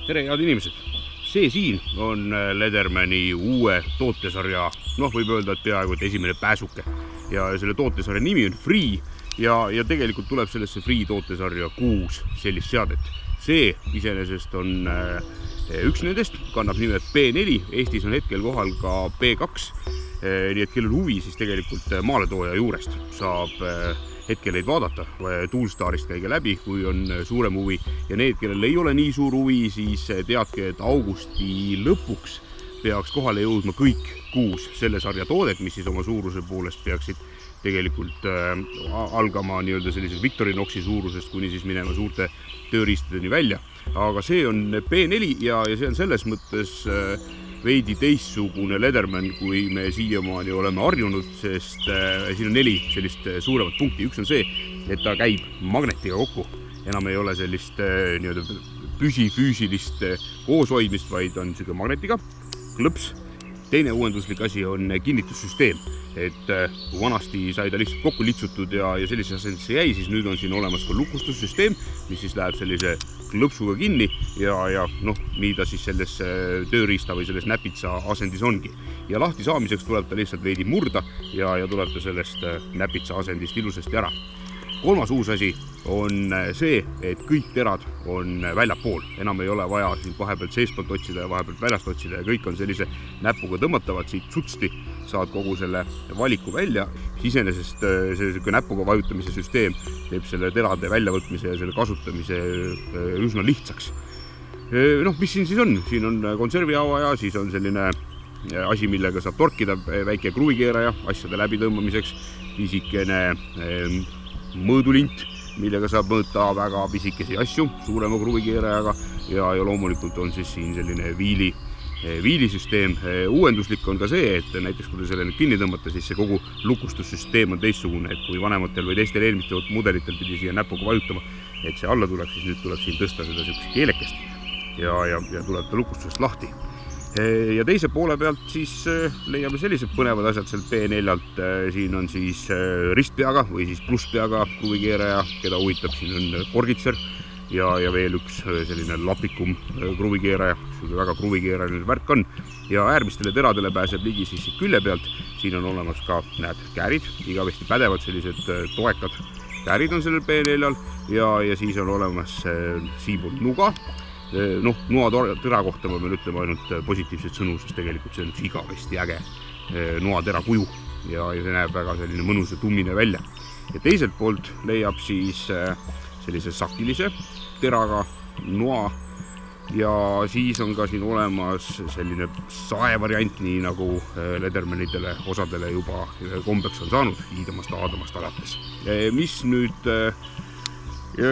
Tere, head inimesed! See siin on Ledermani uue tootesarja, võib öelda, et peaaegu et esimene pääsuke. Ja selle tootesarja nimi on Free ja tegelikult tuleb sellesse Free tootesarja 6 sellist seadet. See iseenesest on üks nendest, kannab nimet P4, Eestis on hetkel kohal ka P2. Nii et kellel huvi, siis tegelikult maaletooja juurest saab hetkel neid vaadata, Toolstarist käige läbi, kui on suurem huvi. Ja need, kellel ei ole nii suur huvi, siis teadke, et augusti lõpuks peaks kohale jõudma kõik 6 selle sarja toodet, mis siis oma suuruse poolest peaksid tegelikult algama nii-öelda sellise Victorinoxi suurusest kuni siis minema suurte tööriistadeni välja. Aga see on P4 ja see on selles mõttes veidi teistsugune Lederman, kui me siiamaani oleme harjunud, sest siin on 4 sellist suuremat punkti. Üks on see, et ta käib magnetiga kokku. Enam ei ole sellist püsifüüsilist kooshoidmist, vaid on selline magnetiga, klõps. Teine uuenduslik asi on kinnitussüsteem, et kui vanasti sai ta lihtsalt kokku litsutud ja sellise asendisse jäi, siis nüüd on siin olemas ka lukustussüsteem, mis siis läheb sellise klõpsuga kinni ja nii ta siis selles tööriista või selles näpitsa asendis ongi. Ja lahti saamiseks tuleb ta lihtsalt veidi murda ja tuleb ta sellest näpitsa asendist ilusasti ära. Kolmas uus asi on see, et kõik terad on väljapool. Enam ei ole vaja vahepealt seespoolt otsida ja vahepealt väljast otsida ja kõik on sellise näpuga tõmmatavad siit sutsti, saad kogu selle valiku välja. Iseenesest see näpuga vajutamise süsteem teeb selle terade väljavõtmise ja selle kasutamise üsna lihtsaks. Mis siin siis on? Siin on konserviavaja, siis on selline asi, millega saab torkida, väike kruvikeeraja asjade läbitõmbamiseks, pisikene mõõdulint, millega saab mõõta väga pisikesi asju suurema kruvikeerajaga ja loomulikult on siis siin selline viilisüsteem. Uuenduslik on ka see, et näiteks kui te selle nüüd kinni tõmbate, siis see kogu lukustussüsteem on teistsugune, et kui vanematel või teistel eelmistel mudelitel pidi siia näpuga vajutama, et see alla tuleb, siis nüüd tuleb siin tõsta seda sellist keelekest ja tuleb ta lukustusest lahti. Ja teise poole pealt siis leiame sellised põnevad asjad seal P4-lt. Siin on siis ristpeaga või siis plusspeaga kruvikeeraja, keda huvitab, siin on korgitser ja veel üks selline lapikum kruvikeeraja, väga kruvikeerajaline värk on. Ja äärmistele teradele pääseb ligi siis külje pealt. Siin on olemas ka, käärid, igavesti pädevad sellised toekad käärid on sellel P4-l ja siis on olemas siibul nuga. Noatera kohta ma pean ütlema ainult positiivseid sõnu, sest tegelikult see on igavesti äge noatera kuju ja see näeb väga selline mõnus ja tummine välja. Ja teiselt poolt leiab siis sellise sakilise teraga noa ja siis on ka siin olemas selline saevariant, nii nagu Ledermanidele osadele juba kombeks on saanud Aadamast alates. Mis nüüd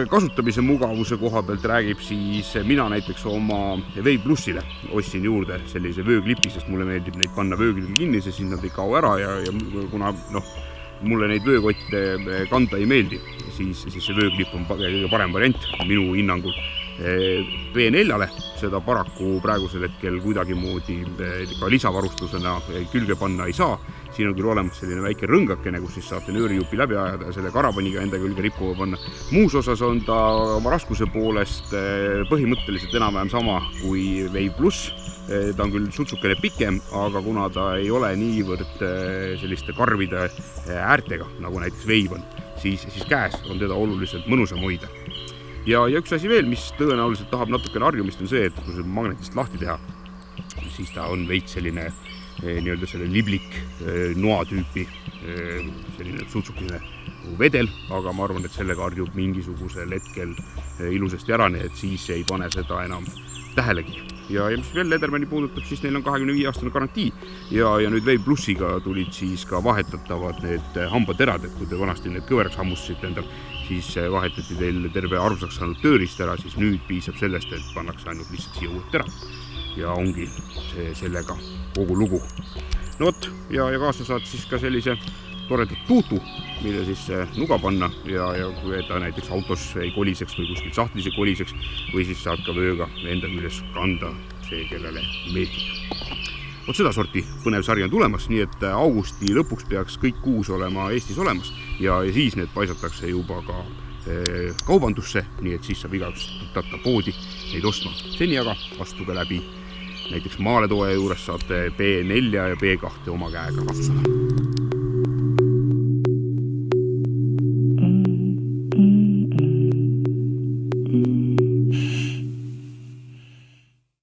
kasutamise mugavuse koha pealt räägib, siis mina näiteks oma Wave Plussile ostsin juurde sellise vööklipi, sest mulle meeldib neid panna vöögidega kinni, sest siis nad ei kao ära ja kuna mulle neid vöökotte kanda ei meeldi, siis see vööklip on kõige parem variant minu hinnangul. P4-le seda paraku praegusel hetkel kuidagimoodi ka lisavarustusena külge panna ei saa. Siin on küll olemas selline väike rõngakene, kus siis saate nöörijupi läbi ajada ja selle karabaniga enda külge rippuma panna. Muus osas on ta oma raskuse poolest põhimõtteliselt enam-vähem sama kui Wave Plus. Ta on küll sutsukene pikem, aga kuna ta ei ole niivõrd selliste karvide äärtega, nagu näiteks Wave on, siis käes on teda oluliselt mõnusam hoida. Ja üks asi veel, mis tõenäoliselt tahab natukene harjumist, on see, et kui see magnetist lahti teha, siis ta on veits selline nii-öelda selle liblik noatüüpi selline sutsukene vedel, aga ma arvan, et sellega harjub mingisugusel hetkel ilusasti ära, et siis ei pane seda enam tähelegi. Ja mis veel Ledermani puudutab, siis neil on 25-aastane garantii ja nüüd Wave Plussiga tulid siis ka vahetatavad need hambaterad, et kui te vanasti need kõveraks hammustasite endal, siis vahetati teil terve armsaks saanud tööriist ära, siis nüüd piisab sellest, et pannakse ainult lihtsalt siia uued terad ja ongi sellega kogu lugu. Ja kaasa saad siis ka sellise toredat tuutu, mille siis nuga panna ja kui ta näiteks autos ei koliseks või kuskil sahtlis ei koliseks või siis saad ka vööga enda küljes kanda see, kellele meeldib. Seda sorti põnev sari on tulemas, nii et augusti lõpuks peaks kõik 6 olema Eestis olemas ja siis need paisatakse juba ka kaubandusse, nii et siis saab igaüks tõtta poodi neid ostma. Seni aga astuge läbi näiteks Maaletoe juures saate B4 ja B2 oma käega katsuda.